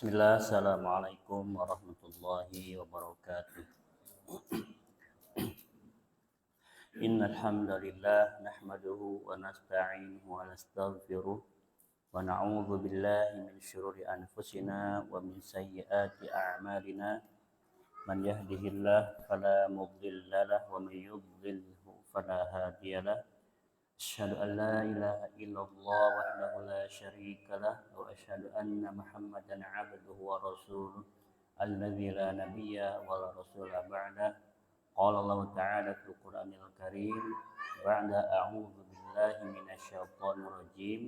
Bismillah, Assalamualaikum warahmatullahi wabarakatuh. Innal hamdalillah nahmaduhu wa nasta'inuhu wa nastaghfiruh wa na'udzu billahi min syururi anfusina wa min sayyiati a'malina. Man yahdihillahu fala mudilla lahu wa man yudlilhu fala hadiyalah. Asyhadu an la ilaha illallah wahdahu la syarika lah wa asyhadu anna Muhammadan 'abduhu wa rasuluh alladzi la nabiyya wa la rasula ba'da. Qala Allah ta'ala fil Qur'anil Karim ba'da a'udzu billahi minasy syaithanir rajim.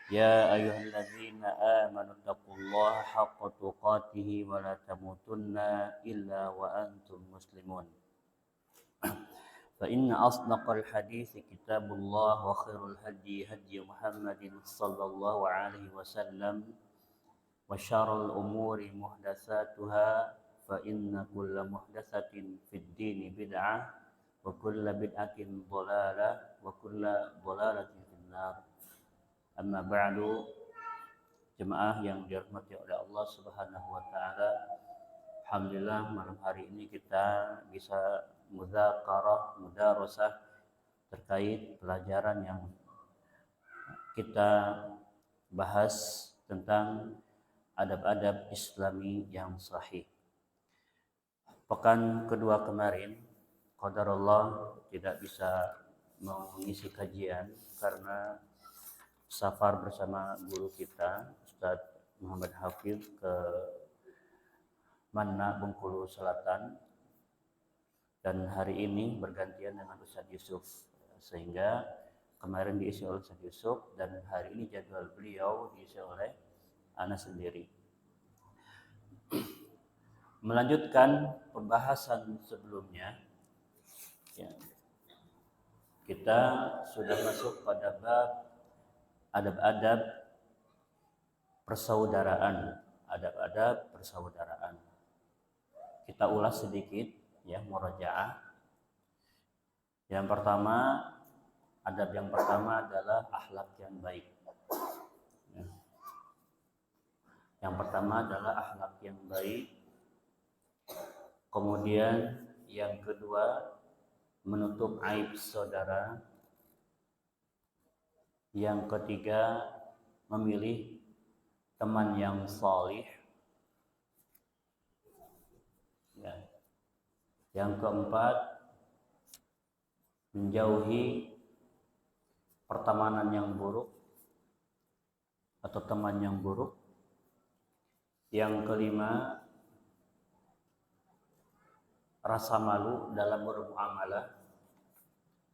Ya ayyuhalladzina amanu taqullaha haqqa tuqatih wa la tamutunna illa wa antum muslimun. فإن أصدق الحديث كتاب الله وخير الهدي هدي محمد صلى الله عليه وسلم وشر الأمور محدثاتها فإن كل محدثة في الدين بدعة وكل بدعة ضلالة وكل ضلالة في النار. أما بعد, jemaah yang dirahmati oleh Allah Subhanahu wa taala, alhamdulillah malam hari ini kita bisa mudarasah terkait pelajaran yang kita bahas tentang adab-adab Islami yang sahih. Pekan kedua kemarin, qadarullah tidak bisa mengisi kajian karena safar bersama guru kita Ustaz Muhammad Hafiz ke Manna, Bengkulu Selatan, dan hari ini bergantian dengan Ustaz Yusuf, sehingga kemarin diisi oleh Ustaz Yusuf dan hari ini jadwal beliau diisi oleh Ana sendiri. Melanjutkan pembahasan sebelumnya, ya, kita sudah masuk pada bab adab-adab persaudaraan. Adab-adab persaudaraan. Kita ulas sedikit, ya, murajaah. Yang pertama, adab yang pertama adalah akhlak yang baik. Ya. Yang pertama adalah akhlak yang baik. Kemudian yang kedua, menutup aib saudara. Yang ketiga, memilih teman yang salih. Ya. Yang keempat, menjauhi pertemanan yang buruk atau teman yang buruk. Yang kelima, rasa malu dalam bermuamalah,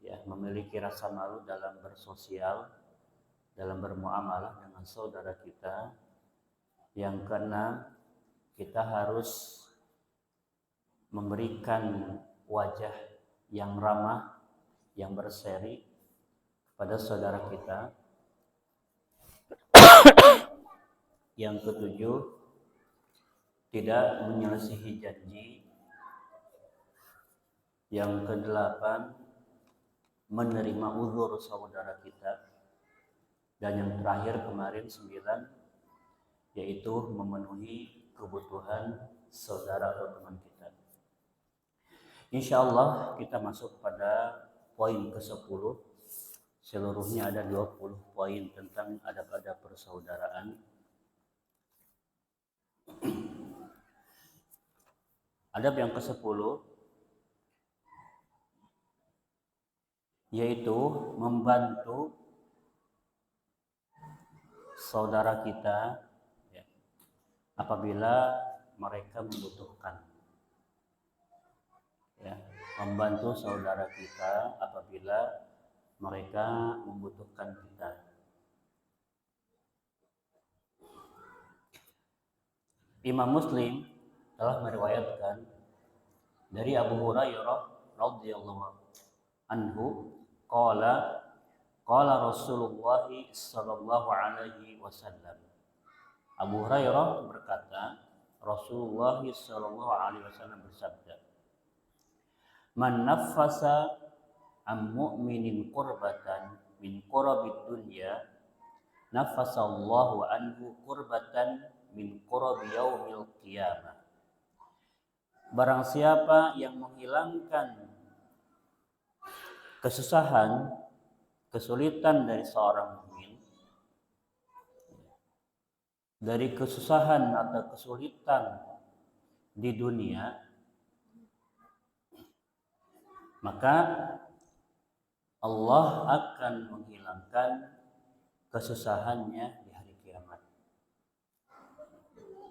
ya, memiliki rasa malu dalam bersosial, dalam bermuamalah dengan saudara kita. Yang keenam, kita harus memberikan wajah yang ramah, yang berseri kepada saudara kita. Yang ketujuh, tidak menyelisihi janji. Yang kedelapan, menerima uzur saudara kita. Dan yang terakhir kemarin 9, yaitu memenuhi kebutuhan saudara atau teman kita. Insya Allah kita masuk pada poin ke-10. Seluruhnya ada 20 poin tentang adab-adab persaudaraan. Adab yang ke-10 yaitu membantu saudara kita, ya, apabila mereka membutuhkan. Ya, membantu saudara kita apabila mereka membutuhkan kita. Imam Muslim telah meriwayatkan dari Abu Hurairah radhiyallahu anhu, qala Rasulullah sallallahu alaihi wasallam. Abu Hurairah berkata, Rasulullah sallallahu alaihi wasallam bersabda, man naffasa am mu'minin qurbatan min qurabid dunya, naffasallahu anhu qurbatan min qurabi yaumil qiyamah. Barang siapa yang menghilangkan kesusahan, kesulitan dari seorang mukmin, dari kesusahan atau kesulitan di dunia, maka Allah akan menghilangkan kesusahannya di hari kiamat.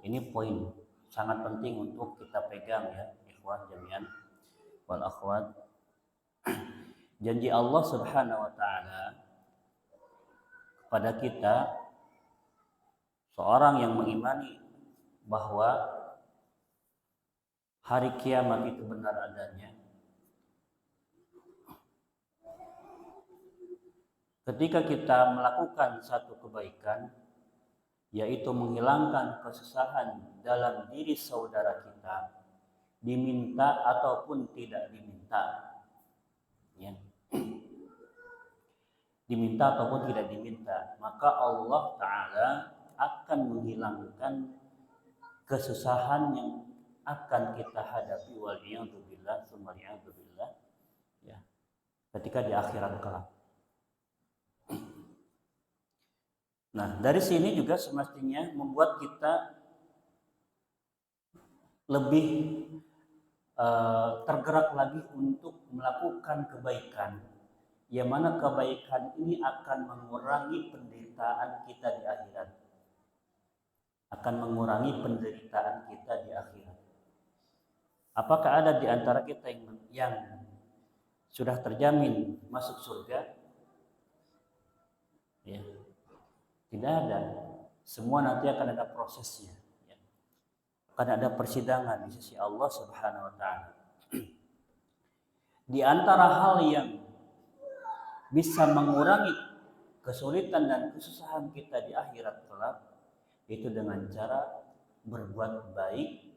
Ini poin sangat penting untuk kita pegang ya, ikhwan jami'an wal akhwat. Janji Allah Subhanahu wa taala kepada kita, seorang yang mengimani bahwa hari kiamat itu benar adanya, ketika kita melakukan satu kebaikan, yaitu menghilangkan kesusahan dalam diri saudara kita, diminta ataupun tidak diminta, ya. Diminta ataupun tidak diminta, maka Allah Ta'ala akan menghilangkan kesusahan yang akan kita hadapi, wal'iyadzubillah, summal'iyadzubillah, ya, ketika di akhirat kelak. Nah, dari sini juga semestinya membuat kita lebih tergerak lagi untuk melakukan kebaikan, yang mana kebaikan ini akan mengurangi penderitaan kita di akhirat. Akan mengurangi penderitaan kita di akhirat. Apakah ada di antara kita yang sudah terjamin masuk surga? Ya, tidak ada. Semua nanti akan ada prosesnya. Ya. Akan ada persidangan di sisi Allah Subhanahu wa taala. Di antara hal yang bisa mengurangi kesulitan dan kesusahan kita di akhirat kelak, itu dengan cara berbuat baik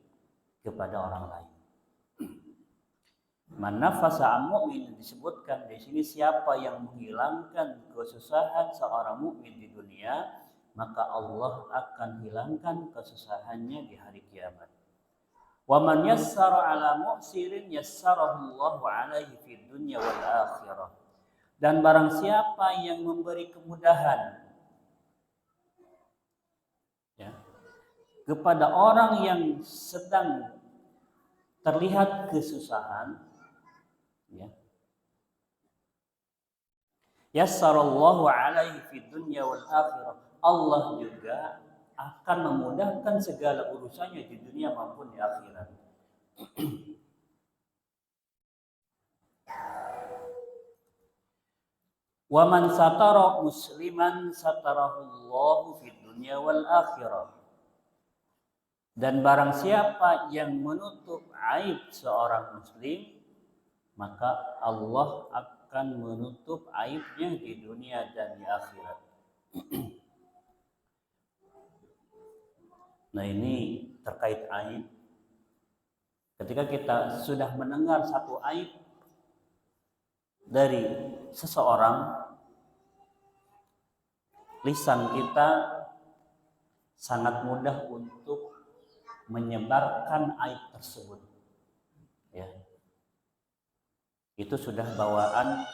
kepada orang lain. Man nafasa an mu'min, disebutkan di sini siapa yang menghilangkan kesusahan seorang mukmin di dunia, maka Allah akan hilangkan kesusahannya di hari kiamat. Wa man yassara ala mu'sirin yassarahu Allahu alaihi fid dunya wal akhirah. Dan barang siapa yang memberi kemudahan, ya, kepada orang yang sedang terlihat kesusahan, ya, yassarallahu alaihi fid dunya wal akhirah, Allah juga akan memudahkan segala urusannya di dunia maupun di akhirat. Wa man satara musliman satarahullahu fid dunya wal akhirah. Dan barang siapa yang menutup aib seorang muslim, maka Allah akan menutup aibnya di dunia dan di akhirat. Nah, ini terkait aib. Ketika kita sudah mendengar satu aib dari seseorang, lisan kita sangat mudah untuk menyebarkan aib tersebut. Ya. Itu sudah bawaan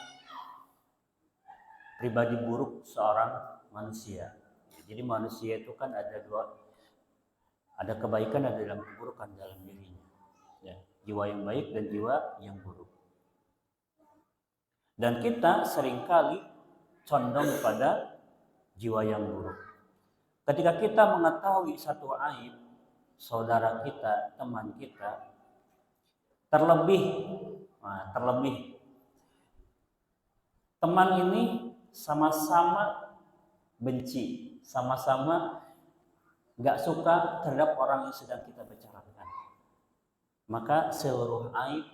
pribadi buruk seorang manusia. Jadi manusia itu kan ada dua, ada kebaikan, ada dalam keburukan dalam dirinya. Ya, jiwa yang baik dan jiwa yang buruk. Dan kita seringkali condong pada jiwa yang buruk. Ketika kita mengetahui satu aib saudara kita, teman kita, terlebih teman ini sama-sama benci, sama-sama gak suka terhadap orang yang sedang kita bicarakan, maka seluruh aib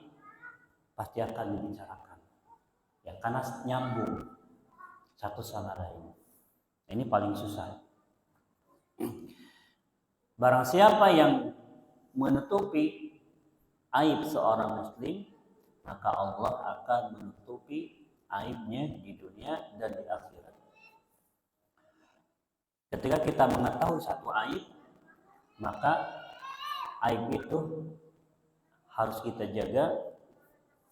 pasti akan dibicarakan, ya, karena nyambung satu sama lain. Ini paling susah. Barang siapa yang menutupi aib seorang muslim, maka Allah akan menutupi aibnya di dunia dan di akhirat. Ketika kita mengetahui satu aib, maka aib itu harus kita jaga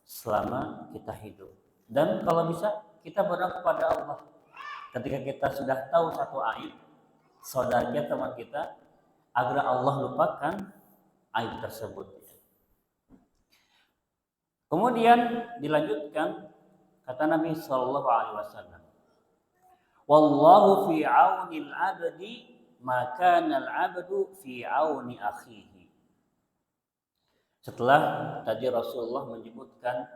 selama kita hidup. Dan kalau bisa kita berdoa kepada Allah. Ketika kita sudah tahu satu aib saudara kita, teman kita, agar Allah lupakan aib tersebut. Kemudian dilanjutkan kata Nabi Shallallahu Alaihi Wasallam, "Wallahu fi auni al-abdi, maka al-abdu fi auni akhihi." Setelah tadi Rasulullah menyebutkan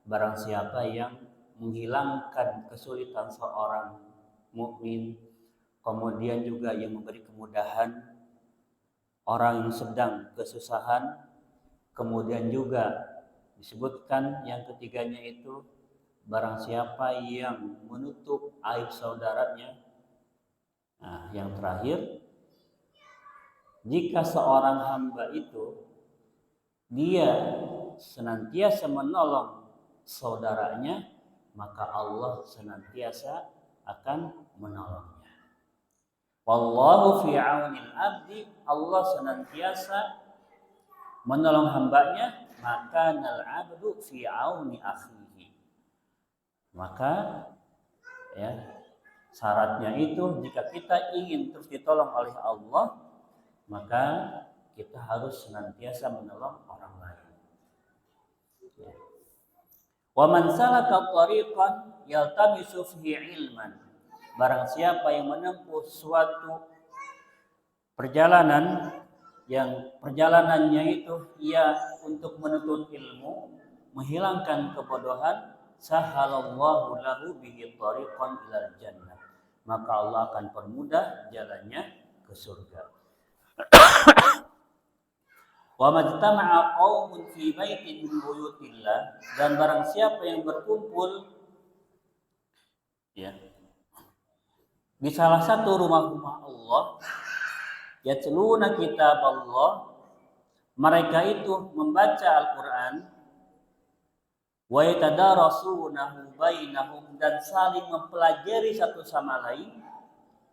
barang siapa yang menghilangkan kesulitan seorang mukmin, kemudian juga yang memberi kemudahan orang yang sedang kesusahan, kemudian juga disebutkan yang ketiganya itu barang siapa yang menutup aib saudaranya. Nah, yang terakhir, jika seorang hamba itu dia senantiasa menolong saudaranya, maka Allah senantiasa akan menolongnya. Wallahu fi aunil abdi, Allah senantiasa menolong hambanya, maka nal abdu fi auni akhihi. Maka ya, syaratnya itu jika kita ingin terus ditolong oleh Allah, maka kita harus senantiasa menolong orang lain. Wa man salaka tariqan yaltamisu fihi ilman. Barang siapa yang menempuh suatu perjalanan yang perjalanannya itu ia untuk menuntut ilmu, menghilangkan kebodohan, sahalallahu lahu bihi tariqan ilal jannah. Maka Allah akan permudah jalannya ke surga. Wa majtama'a qaumun fi baitin min buyutillah, dan barang siapa yang berkumpul ya di salah satu rumah-rumah Allah, yatluna kitab Allah, mereka itu membaca Al-Qur'an, wa yatadarasunahu bainahum, dan saling mempelajari satu sama lain,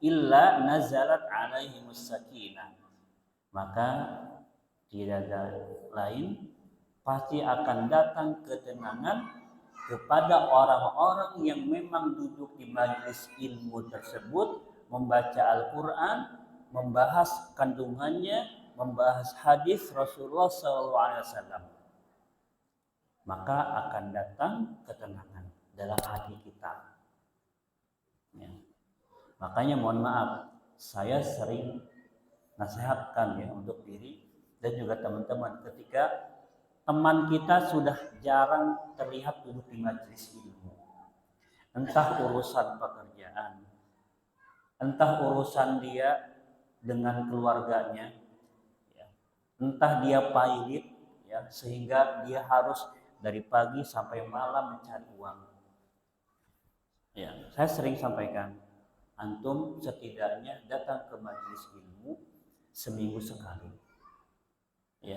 illa nazalat alaihimus sakinah, maka tidak ada lain pasti akan datang ketenangan kepada orang-orang yang memang duduk di majelis ilmu tersebut, membaca Al-Quran, membahas kandungannya, membahas hadis Rasulullah SAW. Maka akan datang ketenangan dalam hati kita. Ya. Makanya mohon maaf, saya sering nasihatkan ya untuk diri dan juga teman-teman, ketika teman kita sudah jarang terlihat duduk di majelis ilmu, entah urusan pekerjaan, entah urusan dia dengan keluarganya, ya, entah dia pailit, ya, sehingga dia harus dari pagi sampai malam mencari uang. Ya, saya sering sampaikan, antum setidaknya datang ke majelis ilmu seminggu sekali. Ya,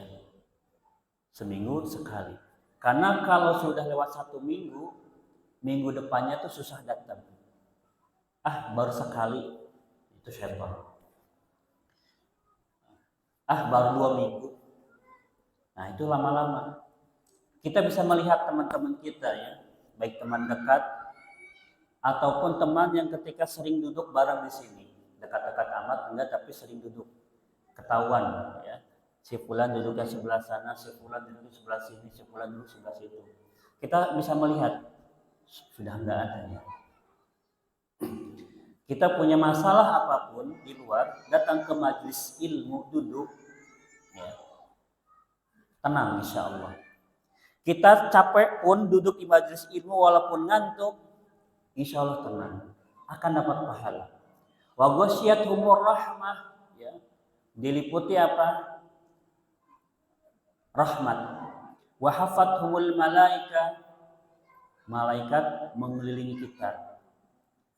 seminggu sekali. Karena kalau sudah lewat 1 minggu, minggu depannya tuh susah datang. Baru sekali, itu syaitan. Baru 2 minggu. Nah, itu lama-lama. Kita bisa melihat teman-teman kita ya, baik teman dekat ataupun teman yang ketika sering duduk bareng di sini. Dekat-dekat amat enggak, tapi sering duduk. Ketahuan ya. Si fulan duduk di sebelah sana, si fulan duduk di sebelah sini, si fulan duduk di sebelah situ. Kita bisa melihat sudah enggak ada ya. Kita punya masalah apapun di luar, datang ke majelis ilmu, duduk ya, tenang insya Allah. Kita capek pun duduk di majelis ilmu walaupun ngantuk, insya Allah tenang, akan dapat pahala. Wa ghasyiyatuhumur rahmah, ya, diliputi apa? Rahmat. Wa hafathumul malaika, malaikat mengelilingi kita.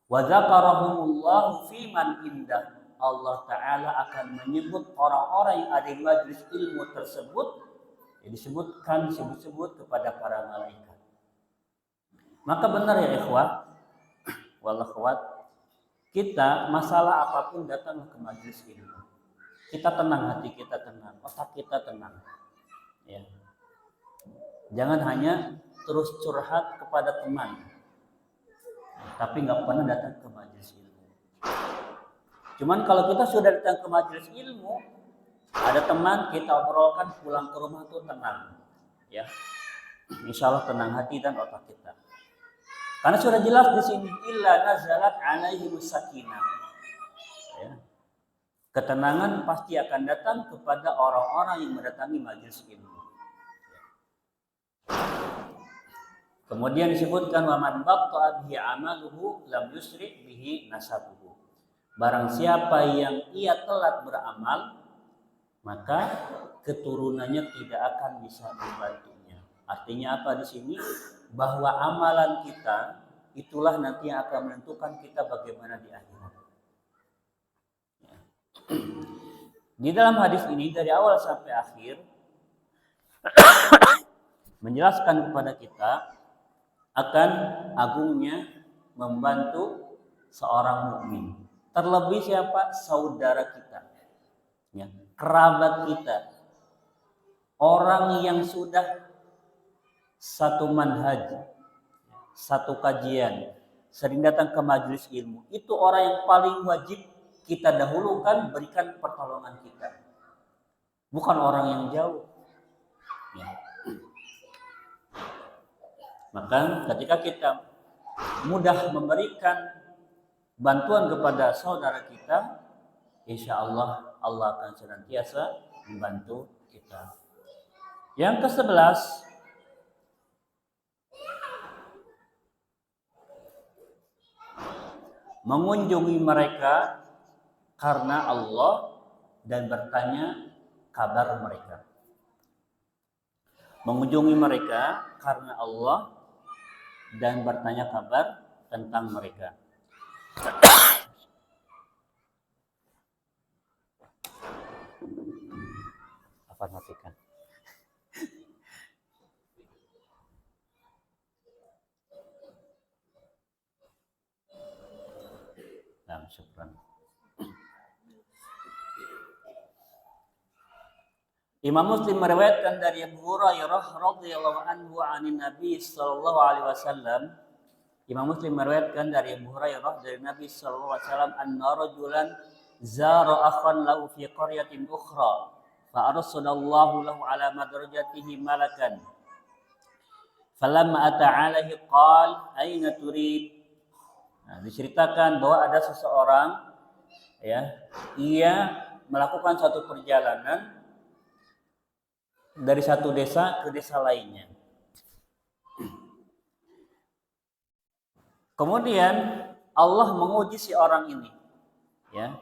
Wa dzakarahumullahu fi man indah, Allah Ta'ala akan menyebut orang-orang yang ada di majelis ilmu tersebut, ya, disebut kepada para malaikat. Maka benar ya ikhwah wal akhwat, kita masalah apapun datang ke majelis ilmu. kita tenang, hati kita tenang, otak kita tenang. Ya. Jangan hanya terus curhat kepada teman, tapi nggak pernah datang ke majelis ilmu. Cuman kalau kita sudah datang ke majelis ilmu, ada teman kita obrolkan, pulang ke rumah tuh tenang, ya. Insya Allah tenang hati dan otak kita. Karena sudah jelas di sini illa nazalat alaihi sakinah. Ya. Ketenangan pasti akan datang kepada orang-orang yang mendatangi majelis ilmu. Kemudian disebutkan wa man batta'a bihi amaluhu lam yusri bihi nasabuhu. Barang siapa yang ia telat beramal, maka keturunannya tidak akan bisa membantunya. Artinya apa di sini? Bahwa amalan kita itulah nanti yang akan menentukan kita bagaimana di akhirat. Di dalam hadis ini dari awal sampai akhir menjelaskan kepada kita akan agungnya membantu seorang mukmin. Terlebih siapa? Saudara kita, ya, kerabat kita, orang yang sudah satu manhaj, satu kajian, sering datang ke majelis ilmu. Itu orang yang paling wajib kita dahulukan berikan pertolongan kita. Bukan orang yang jauh. Ya. Maka ketika kita mudah memberikan bantuan kepada saudara kita, insya Allah Allah akan senantiasa membantu kita. Yang ke-11, mengunjungi mereka karena Allah dan bertanya kabar mereka. Mengunjungi mereka karena Allah dan bertanya kabar tentang mereka. Apa matikan? Nah, syukran. Imam Muslim meriwayatkan dari Abu Hurairah radhiyallahu anhu 'anin Nabi sallallahu alaihi wasallam. Imam Muslim meriwayatkan dari Abu Hurairah dari Nabi sallallahu alaihi wasallam anna rajulan zara akhan lahu fi qaryatin ukhra fa arsalallahu lahu ala madrajatihi malakan. Falamma ata alaihi qala aina turid. Nah, diceritakan bahwa ada seseorang, ya, ia melakukan suatu perjalanan dari satu desa ke desa lainnya. Kemudian Allah menguji si orang ini, ya,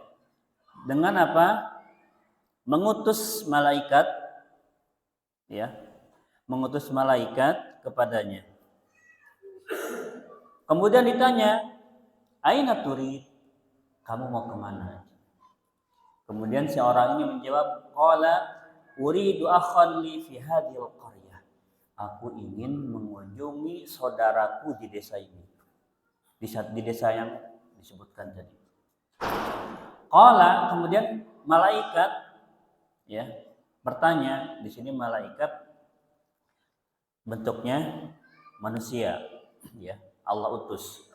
dengan apa? Mengutus malaikat, ya, mengutus malaikat kepadanya. Kemudian ditanya, aina turid? Kamu mau kemana? Kemudian si orang ini menjawab, qala uridu akhan li fi hadhil qaryah. Aku ingin mengunjungi saudaraku di desa ini. Di desa yang disebutkan tadi. Qala, kemudian malaikat, ya, bertanya. Di sini malaikat bentuknya manusia, ya, Allah utus.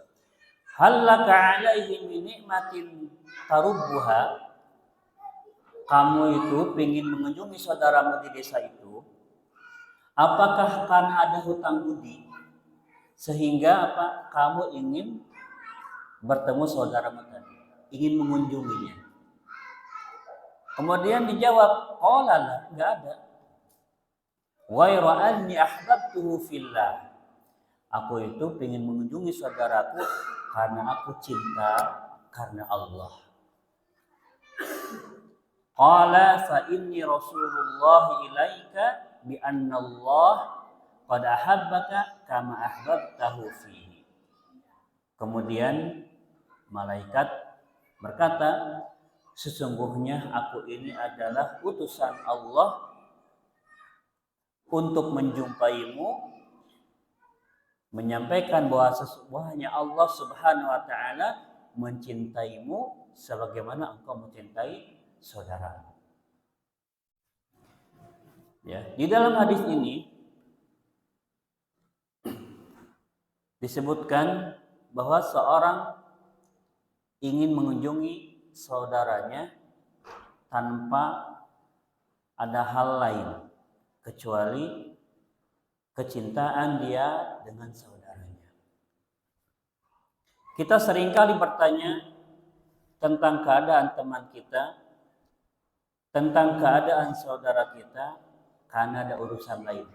Hal laka alaihi min ni'matin tarubbuha? Kamu itu ingin mengunjungi saudaramu di desa itu, apakah karena ada hutang budi sehingga apa? Kamu ingin bertemu saudaramu tadi, ingin mengunjunginya? Kemudian dijawab, qala la, enggak ada. Wa ra'anni ahbabtuhu fillah. Aku itu ingin mengunjungi saudaraku karena aku cinta karena Allah. Qala fa inni Rasulullah ilaika bi anna Allah qad ahabbaka kama ahbabtahu fihi. Kemudian malaikat berkata, sesungguhnya aku ini adalah utusan Allah untuk menjumpaimu, menyampaikan bahwa sesungguhnya Allah Subhanahu wa taala mencintaimu sebagaimana engkau mencintai saudaramu. Ya, di dalam hadis ini disebutkan bahwa seorang ingin mengunjungi saudaranya tanpa ada hal lain kecuali kecintaan dia dengan saudaranya. Kita seringkali bertanya tentang keadaan teman kita, tentang keadaan saudara kita karena ada urusan lain.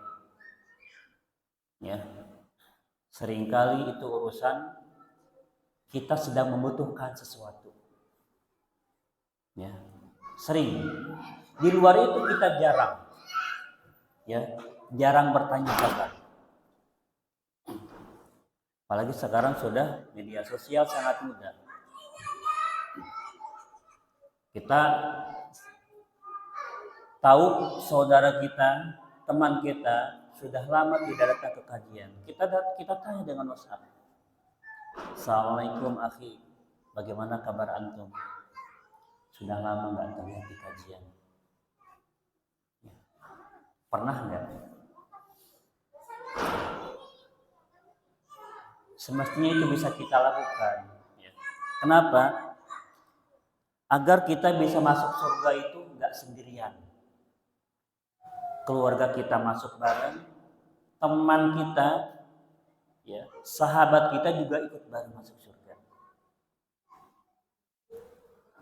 Ya. Seringkali itu urusan kita sedang membutuhkan sesuatu. Ya. Sering. Di luar itu kita jarang. Ya, jarang bertanya kabar. Apalagi sekarang sudah media sosial sangat mudah. Kita tahu saudara kita, teman kita sudah lama tidak datang ke kajian. Kita tanya dengan WhatsApp. Assalamualaikum akhi, bagaimana kabar antum? Sudah lama nggak terlihat di kajian. Ya. Pernah nggak? Semestinya itu bisa kita lakukan. Ya. Kenapa? Agar kita bisa masuk surga itu nggak sendirian. Keluarga kita masuk bareng, teman kita, ya, sahabat kita juga ikut bareng masuk surga.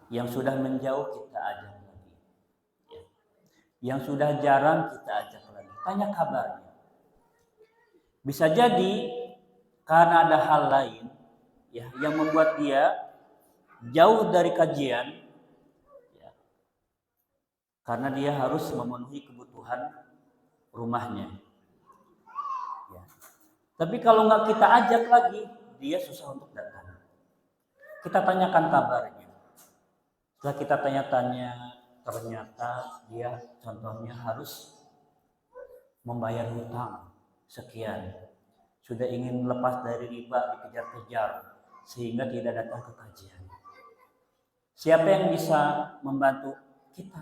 Yang sudah menjauh kita ajak lagi, ya. Yang sudah jarang kita ajak lagi, tanya kabarnya. Bisa jadi karena ada hal lain, ya, yang membuat dia jauh dari kajian, ya, karena dia harus memenuhi kebutuhan rumahnya. Ya. Tapi kalau nggak kita ajak lagi, dia susah untuk datang. Kita tanyakan kabarnya. Setelah kita tanya-tanya, ternyata dia contohnya harus membayar hutang sekian. Sudah ingin lepas dari riba, dikejar-kejar, sehingga tidak datang ke kajian. Siapa yang bisa membantu kita?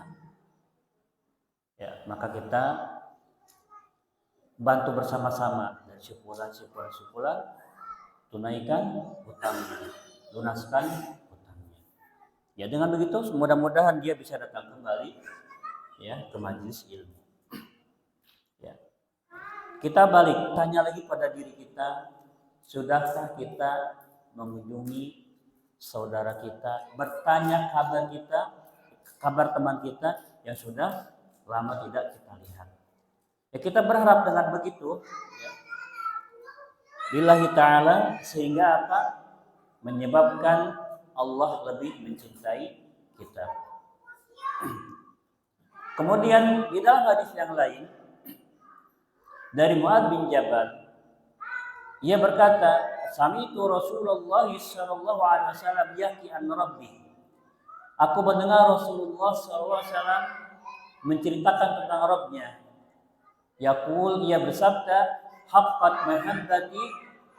Ya, maka kita bantu bersama-sama dari sepulan, tunaikan hutangnya, lunaskan hutangnya. Ya, dengan begitu mudah-mudahan dia bisa datang kembali, ya, ke majelis ilmu. Ya. Kita balik, tanya lagi pada diri kita, sudahkah kita mengunjungi saudara kita, bertanya kabar kita, kabar teman kita yang sudah lama tidak kita lihat. Ya, kita berharap dengan begitu, ya, lillahi ta'ala, sehingga apa? Menyebabkan Allah lebih mencintai kita. Kemudian di dalam hadis yang lain dari Mu'adz bin Jabal, ia berkata, "Sami'tu Rasulullah sallallahu alaihi wasallam yahki an Rabbi." Aku mendengar Rasulullah sallallahu alaihi wasallam menceritakan tentang Rabbnya. Yaqul, ia bersabda, "Haqqat mahabbati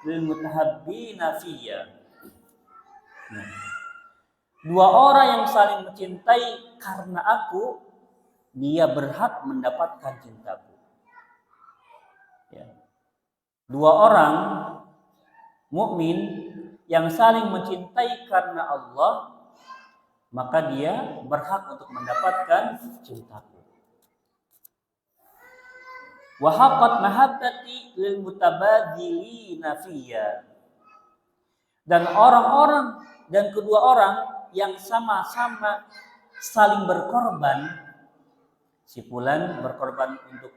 lil mutahabbina fiyya." Dua orang yang saling mencintai karena aku, dia berhak mendapatkan cintaku. Ya. Dua orang mukmin yang saling mencintai karena Allah, maka dia berhak untuk mendapatkan cintaku. Wa haqqat mahabbati lil mutabadilina fiyya. Dan orang-orang dan kedua orang yang sama-sama saling berkorban, si fulan berkorban untuk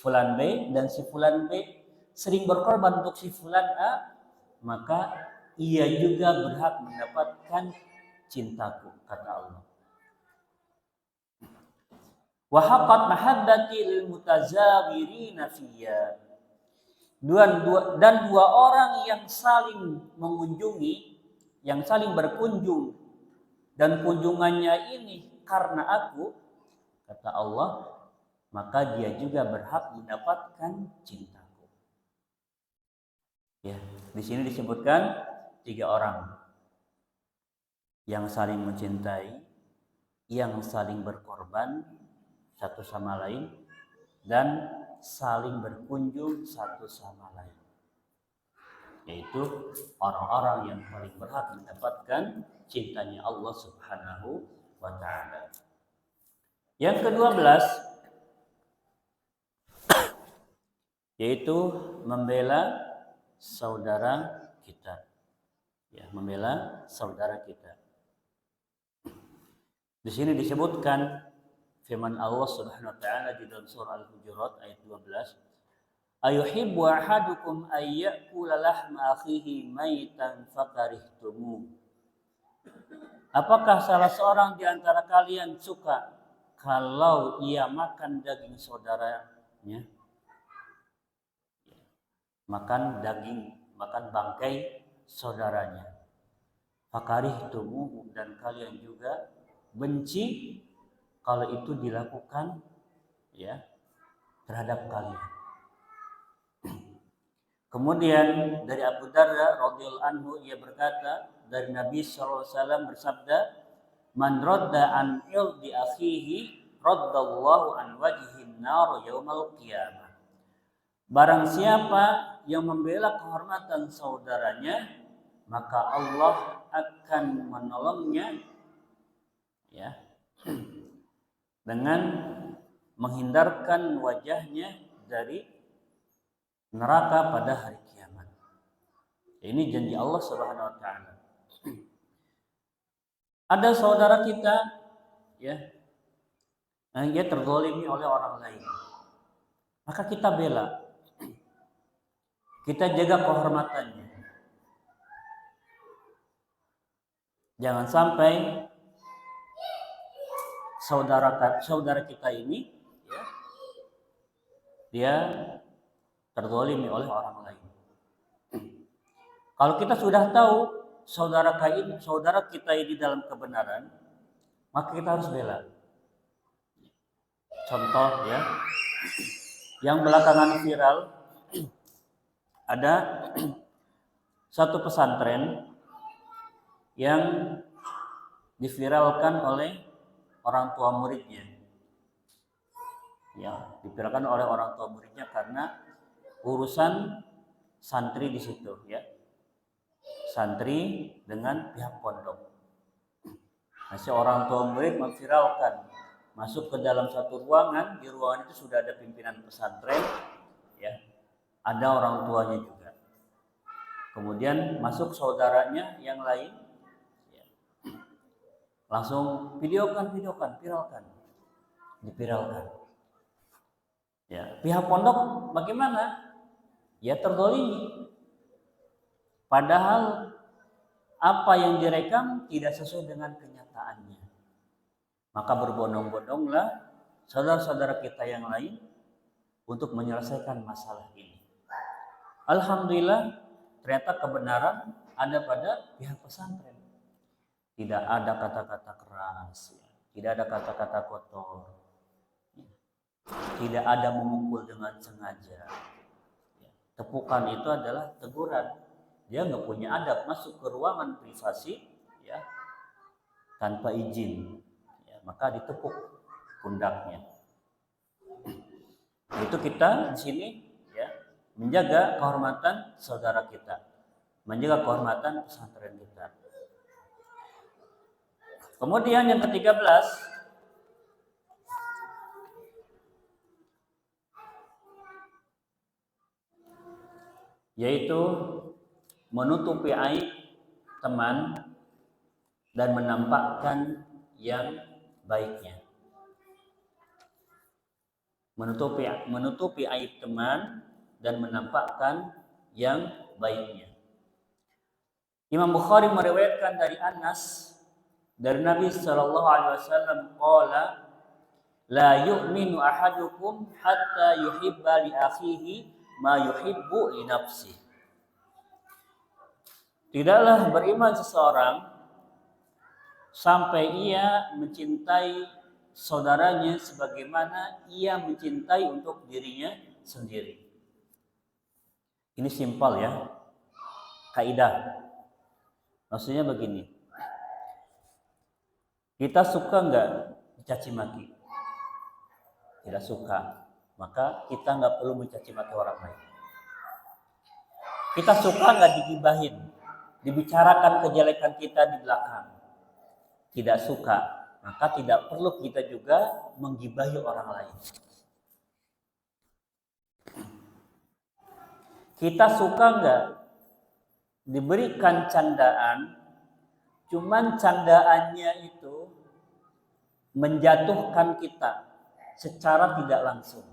fulan B dan si fulan B sering berkorban untuk si fulan A, maka ia juga berhak mendapatkan cintaku, kata Allah. Wa haqqat mahabbati lil mutazawirina fiyya. Dan dua orang yang saling mengunjungi, yang saling berkunjung, dan kunjungannya ini karena aku, kata Allah, maka dia juga berhak mendapatkan cintaku. Ya, di sini disebutkan 3 orang yang saling mencintai, yang saling berkorban satu sama lain, dan saling berkunjung satu sama lain, yaitu orang-orang yang paling berhak mendapatkan cintanya Allah Subhanahu wa taala. Yang ke-12 yaitu membela saudara kita. Ya, membela saudara kita. Di sini disebutkan firman Allah Subhanahu wa taala di dalam surah Al-Hujurat ayat 12, ayuhibbu ahadukum ayyakula lahma akhihi maitan fakarihtumu. Apakah salah seorang di antara kalian suka kalau ia makan daging saudaranya? Makan daging, makan bangkai saudaranya. Fakarihtumu, dan kalian juga benci kalau itu dilakukan ya terhadap kalian. Kemudian dari Abu Darda radhiyallahu anhu, ia berkata, dari Nabi sallallahu alaihi wasallam bersabda, man radda an ildi akhihi raddallahu an wajhin nar yaumal qiyamah. Barang siapa yang membela kehormatan saudaranya, maka Allah akan menolongnya ya dengan menghindarkan wajahnya dari neraka pada hari kiamat. Ini janji Allah Subhanahu wa taala. Ada saudara kita ya yang dia terzalimi oleh orang lain, maka kita bela, kita jaga kehormatannya. Jangan sampai saudara kita ini ya, dia terzalimi oleh orang lain. Kalau kita sudah tahu saudara kita ini dalam kebenaran, maka kita harus bela. Contoh ya, yang belakangan viral, ada satu pesantren yang diviralkan oleh orang tua muridnya. Ya, diviralkan oleh orang tua muridnya karena urusan santri di situ ya. Santri dengan pihak pondok. Masih orang tua murid memviralkan, masuk ke dalam satu ruangan, di ruangan itu sudah ada pimpinan pesantren ya. Ada orang tuanya juga. Kemudian masuk saudaranya yang lain ya. Langsung viralkan, dipiralkan. Ya, pihak pondok bagaimana? Ya terzalimi. Padahal apa yang direkam tidak sesuai dengan kenyataannya. Maka berbondong-bondonglah saudara-saudara kita yang lain untuk menyelesaikan masalah ini. Alhamdulillah, ternyata kebenaran ada pada pihak pesantren. Tidak ada kata-kata keras, tidak ada kata-kata kotor, tidak ada memukul dengan sengaja. Tepukan itu adalah teguran. Dia nggak punya adab, masuk ke ruangan privasi ya tanpa izin ya, maka ditepuk pundaknya. Itu kita di sini ya menjaga kehormatan saudara kita, menjaga kehormatan pesantren kita. Kemudian yang ke-13 yaitu menutupi aib teman dan menampakkan yang baiknya. Menutupi aib teman dan menampakkan yang baiknya. Imam Bukhari meriwayatkan dari Anas dari Nabi sallallahu alaihi wasallam qala la yu'minu ahadukum hatta yuhibba li akhihi ma yuhibbu li nafsihi. Tidaklah beriman seseorang sampai ia mencintai saudaranya sebagaimana ia mencintai untuk dirinya sendiri. Ini simpel ya, kaidah. Maksudnya begini, kita suka nggak dicaci maki? Tidak suka. maka kita nggak perlu mencaci maki orang lain. Kita suka nggak digibahin, dibicarakan kejelekan kita di belakang. Tidak suka, maka tidak perlu kita juga menggibahi orang lain. Kita suka nggak diberikan candaan, cuman candaannya itu menjatuhkan kita secara tidak langsung.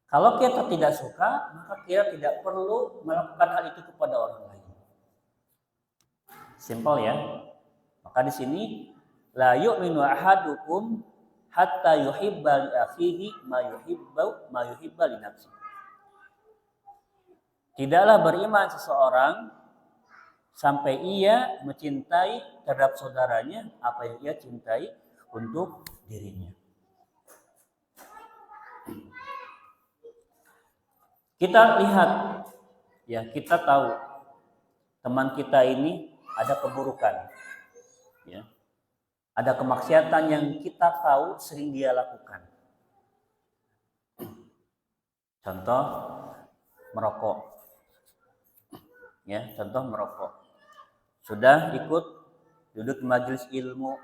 Kalau kita tidak suka, maka kita tidak perlu melakukan hal itu kepada orang lain. Simpel ya. Maka di sini la yu'minu ahadukum hatta yuhibba li akhihi ma yuhibba li nafsihi. Tidaklah beriman seseorang sampai ia mencintai terhadap saudaranya apa yang ia cintai untuk dirinya. Kita lihat, ya kita tahu teman kita ini ada keburukan, ya, ada kemaksiatan yang kita tahu sering dia lakukan. Contoh merokok, ya, contoh merokok. Sudah ikut duduk di majelis ilmu,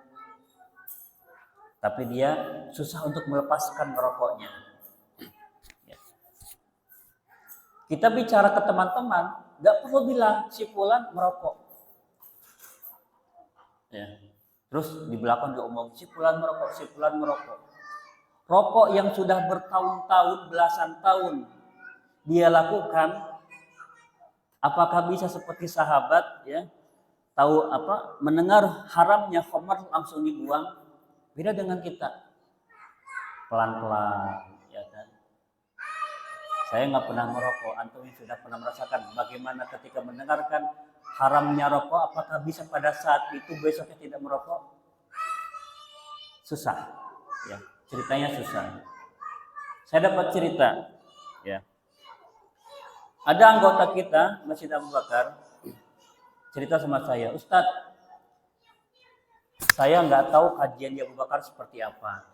tapi dia susah untuk melepaskan merokoknya. Kita bicara ke teman-teman, nggak perlu bilang si fulan merokok. Ya. Terus di belakang diomong si fulan merokok, si fulan merokok. Rokok yang sudah bertahun-tahun, belasan tahun dia lakukan, apakah bisa seperti sahabat, ya, tahu apa, mendengar haramnya khamar langsung dibuang? Beda dengan kita, pelan-pelan. Saya nggak pernah merokok, antum sudah pernah merasakan bagaimana ketika mendengarkan haramnya rokok, apakah bisa pada saat itu besoknya tidak merokok? Susah, ya, ceritanya susah. Saya dapat cerita, ya, ada anggota kita Masjid Abu Bakar cerita sama saya, Ustadz, saya nggak tahu kajian di Abu Bakar seperti apa,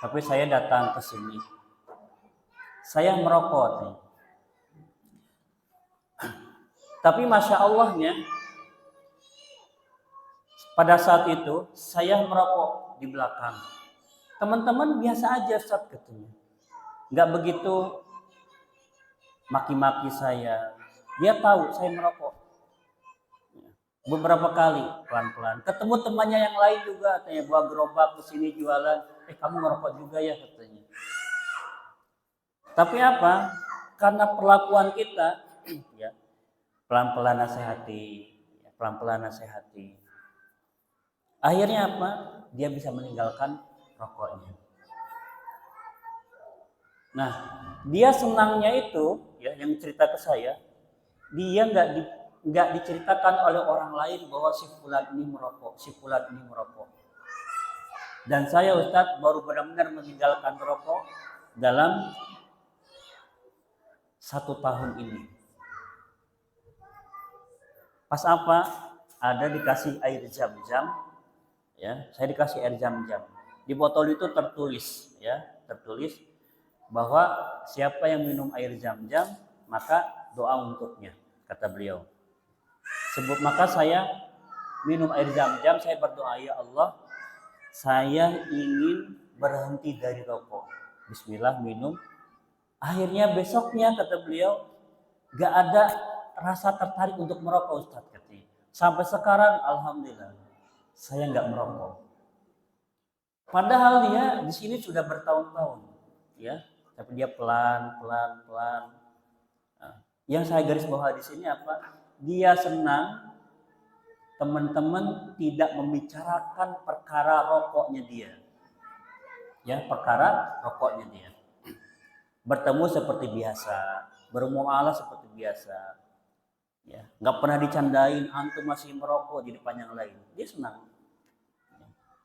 tapi saya datang ke sini. Saya merokok nih. Tapi Masya Allahnya, pada saat itu saya merokok di belakang. Teman-teman biasa aja Ustaz katanya. Nggak begitu maki-maki saya. Dia tahu saya merokok. Beberapa kali pelan-pelan. Ketemu temannya yang lain juga, katanya bawa gerobak ke sini jualan. Kamu merokok juga ya katanya. Tapi apa? Karena perlakuan kita, ya, pelan-pelan nasihati, ya, pelan-pelan nasihati. Akhirnya apa? Dia bisa meninggalkan rokoknya. Nah, dia senangnya itu, ya, yang cerita ke saya, dia nggak diceritakan oleh orang lain bahwa si fulan ini merokok, si fulan ini merokok. Dan saya Ustadz baru benar-benar meninggalkan rokok dalam 1 tahun ini. Pas apa? Ada dikasih air jam-jam, ya, saya dikasih air jam-jam. Di botol itu tertulis, ya, tertulis bahwa siapa yang minum air jam-jam maka doa untuknya, kata beliau. Maka saya minum air jam-jam, saya berdoa, ya Allah, saya ingin berhenti dari rokok. Bismillah, minum. Akhirnya besoknya kata beliau gak ada rasa tertarik untuk merokok Ustaz katanya. Sampai sekarang alhamdulillah saya nggak merokok. Padahal dia di sini sudah bertahun-tahun, ya, tapi dia pelan. Nah, yang saya garis bawahi di sini apa? Dia senang teman-teman tidak membicarakan perkara rokoknya dia, ya, perkara rokoknya dia. Bertemu seperti biasa, bermuamalah seperti biasa, ya, nggak pernah dicandain antum masih merokok di depan yang lain. Dia senang.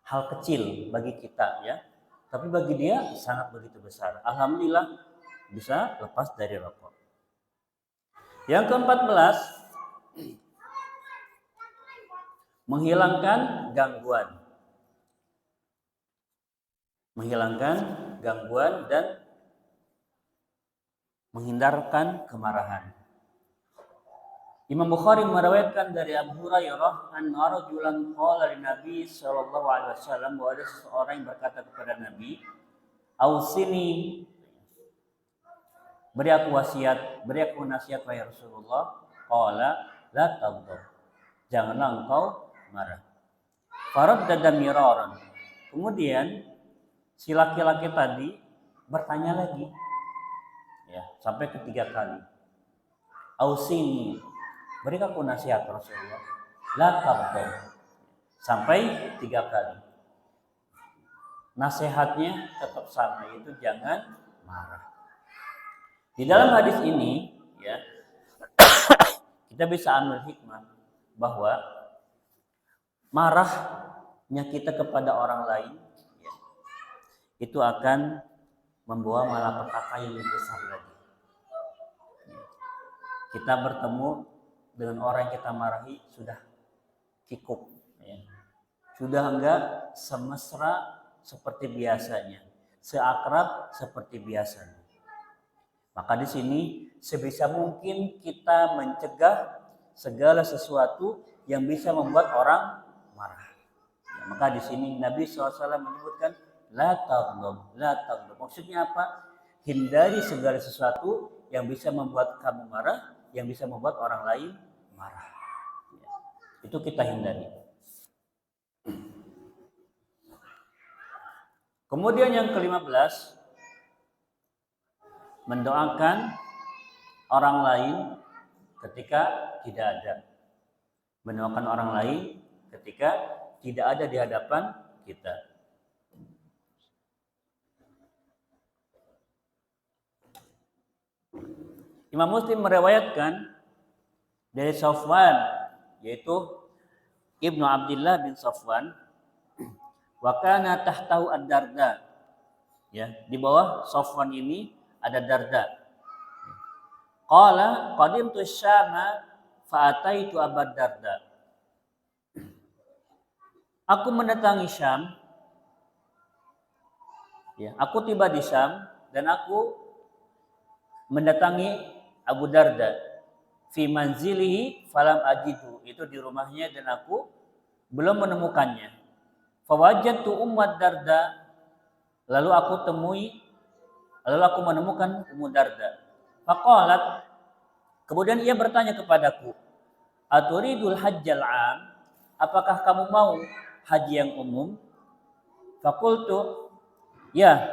Hal kecil bagi kita, ya, tapi bagi dia sangat begitu besar. Alhamdulillah bisa lepas dari rokok. Yang ke-14, menghilangkan gangguan. menghilangkan gangguan dan menghindarkan kemarahan. Imam Bukhari meriwayatkan dari Abu Hurairah anna rajulan qala lin Nabi sallallahu alaihi wasallam, bahwa ada seseorang yang berkata kepada Nabi, "Ausini, beri aku wasiat, beri aku nasihat wahai Rasulullah." Qala la taghdab, janganlah engkau marah. Faraddada miraran, kemudian si laki-laki tadi bertanya lagi, ya, sampai ketiga kali. Ausini, beri aku nasihat Rasulullah. La taghdab, sampai 3 kali. Nasihatnya tetap sama, yaitu jangan marah. Di dalam hadis ini, ya, kita bisa ambil hikmah bahwa marahnya kita kepada orang lain, ya, itu akan membawa malapetaka yang lebih besar lagi. Kita bertemu dengan orang yang kita marahi sudah kikuk, ya. Sudah enggak semesra seperti biasanya, seakrab seperti biasanya. Maka di sini sebisa mungkin kita mencegah segala sesuatu yang bisa membuat orang marah. Ya, maka di sini Nabi SAW menyebutkan la taghdab, la taghdab. Maksudnya apa? Hindari segala sesuatu yang bisa membuat kamu marah, yang bisa membuat orang lain marah. Ya, itu kita hindari. Kemudian yang ke-15, mendoakan orang lain ketika tidak ada. Mendoakan orang lain ketika tidak ada di hadapan kita. Imam Muslim meriwayatkan dari Safwan, yaitu Ibnu Abdullah bin Safwan, wa kana tahtahu ad-Darda. Ya, di bawah Safwan ini ada Darda. Qala qadimtu Syama fa ataitu Abad Darda. Aku mendatangi Syam. Ya, aku tiba di Syam dan aku mendatangi Abu Darda. Fi manzilihi falam ajidu, itu di rumahnya dan aku belum menemukannya. Fawajadtu Ummat Darda, lalu aku menemukan Ummu Darda. Faqalat, kemudian ia bertanya kepadaku, aturidul hajjal am, apakah kamu mau haji yang umum? Faqultu, ya.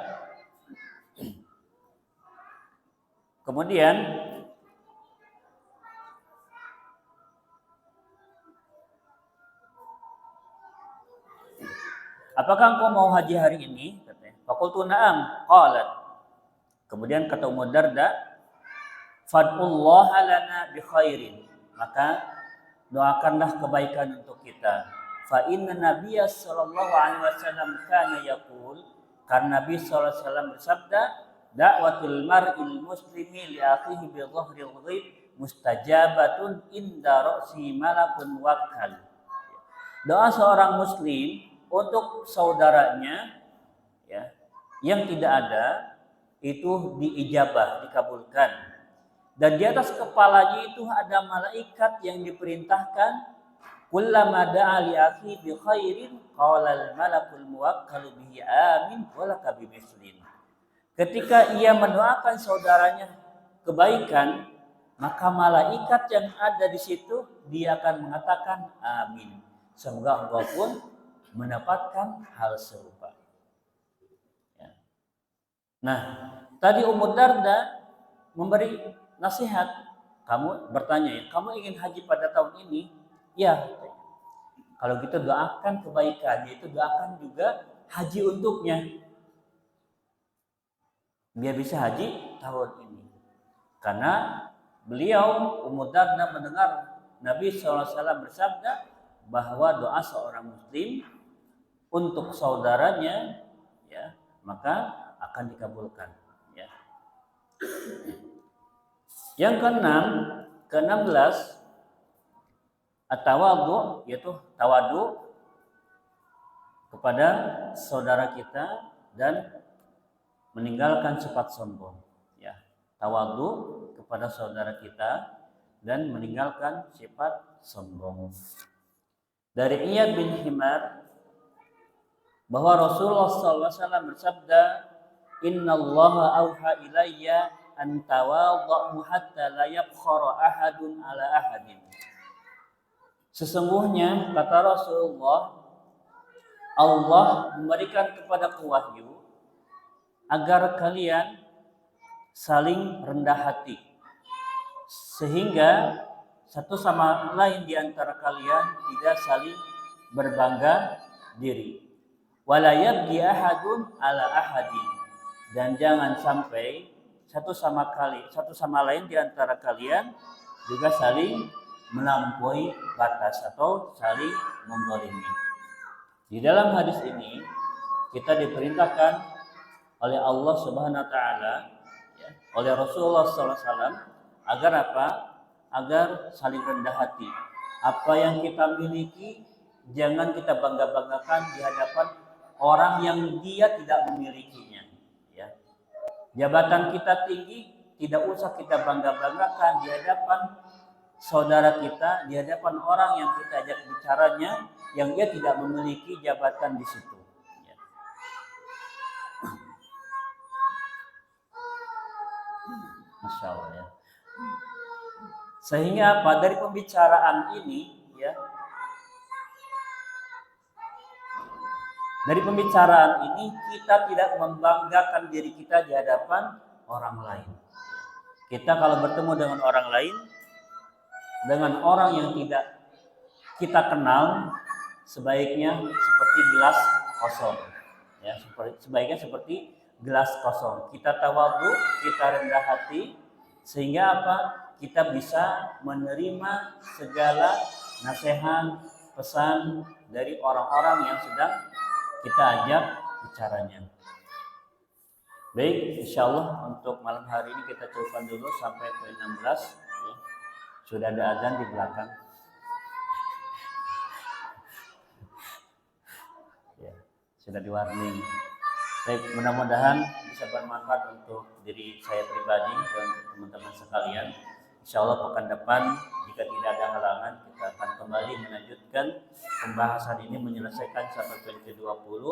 Kemudian apakah engkau mau haji hari ini? Faqultu na'am. Qalat, kemudian kata Ummu Darda, fad'ullaha lana bi khairin, maka doakanlah kebaikan untuk kita. Fa inna Nabiyya sallallahu alaihi wasallam kana yaqul, karena Nabi sallallahu alaihi wasallam bersabda, da'watul mar'il muslimi li akhihi bi dhahril ghaib mustajabatun inda ra'si malakun wakkal. Doa seorang muslim untuk saudaranya, ya, yang tidak ada itu diijabah, dikabulkan. Dan di atas kepalanya itu ada malaikat yang diperintahkan, kullama da'a li akhi bi khairin qala al malakul muwakkalu bihi amin wa laka bimislin. Ketika ia mendoakan saudaranya kebaikan, maka malaikat yang ada di situ dia akan mengatakan amin. Semoga engkau pun mendapatkan hal serupa. Ya. Nah, tadi Ummu Darda memberi nasihat. Kamu bertanya, ya, kamu ingin haji pada tahun ini? Ya. Kalau kita doakan kebaikan, yaitu doakan juga haji untuknya, biar bisa haji tahun ini. Karena beliau Ummu Darda mendengar Nabi SAW bersabda bahwa doa seorang muslim untuk saudaranya, ya, maka akan dikabulkan. Ya. Yang ke-16 at-tawadhu, yaitu tawadu kepada saudara kita, dan meninggalkan sifat sombong. Ya, tawadhu kepada saudara kita dan meninggalkan sifat sombong. Dari Iyad bin Himar bahwa Rasulullah SAW bersabda, Inna Allah auha ilayya an tawadhu hatta la yabkhara ahadun ala ahadin. Sesungguhnya kata Rasulullah, Allah memberikan kepadaku wahyu agar kalian saling rendah hati, sehingga satu sama lain di antara kalian tidak saling berbangga diri. Wala yabghi ahadun ala ahadin, dan jangan sampai satu sama lain di antara kalian juga saling melampaui batas atau saling menzalimi. Di dalam hadis ini kita diperintahkan oleh Allah Subhanahu wa taala, ya, oleh Rasulullah SAW agar apa? Agar saling rendah hati. Apa yang kita miliki jangan kita bangga-banggakan di hadapan orang yang dia tidak memilikinya. Ya. Jabatan kita tinggi, tidak usah kita bangga-banggakan di hadapan saudara kita, di hadapan orang yang kita ajak bicaranya, yang dia tidak memiliki jabatan di situ. Ya. Masya Allah ya. Sehingga apa? Dari pembicaraan ini, ya, dari pembicaraan ini kita tidak membanggakan diri kita di hadapan orang lain. Kita kalau bertemu dengan orang lain, dengan orang yang tidak kita kenal, sebaiknya seperti gelas kosong. Ya, sebaiknya seperti gelas kosong. Kita tawadhu, kita rendah hati, sehingga apa? Kita bisa menerima segala nasihat, pesan dari orang-orang yang sedang kita ajak bicaranya. Baik, insyaallah untuk malam hari ini kita cukupkan dulu sampai ke 16. Ya. Sudah ada azan di belakang. Ya, sudah di-warning. Baik, mudah-mudahan bisa bermanfaat untuk diri saya pribadi dan teman-teman sekalian. Insyaallah pekan depan jika tidak ada halangan kita akan kembali melanjutkan pembahasan ini, menyelesaikan sampai poin ke-20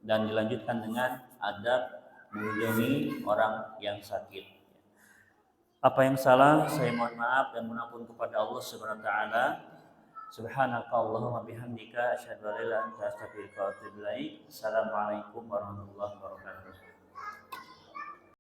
dan dilanjutkan dengan adab mengunjungi orang yang sakit. Apa yang salah saya mohon maaf dan mohon ampun kepada Allah Subhanahu wa taala. Subhanakallahumma bihamdika asyhadu an la ilaha illa anta astaghfiruka wa atubu ilaik. Assalamualaikum warahmatullahi wabarakatuh.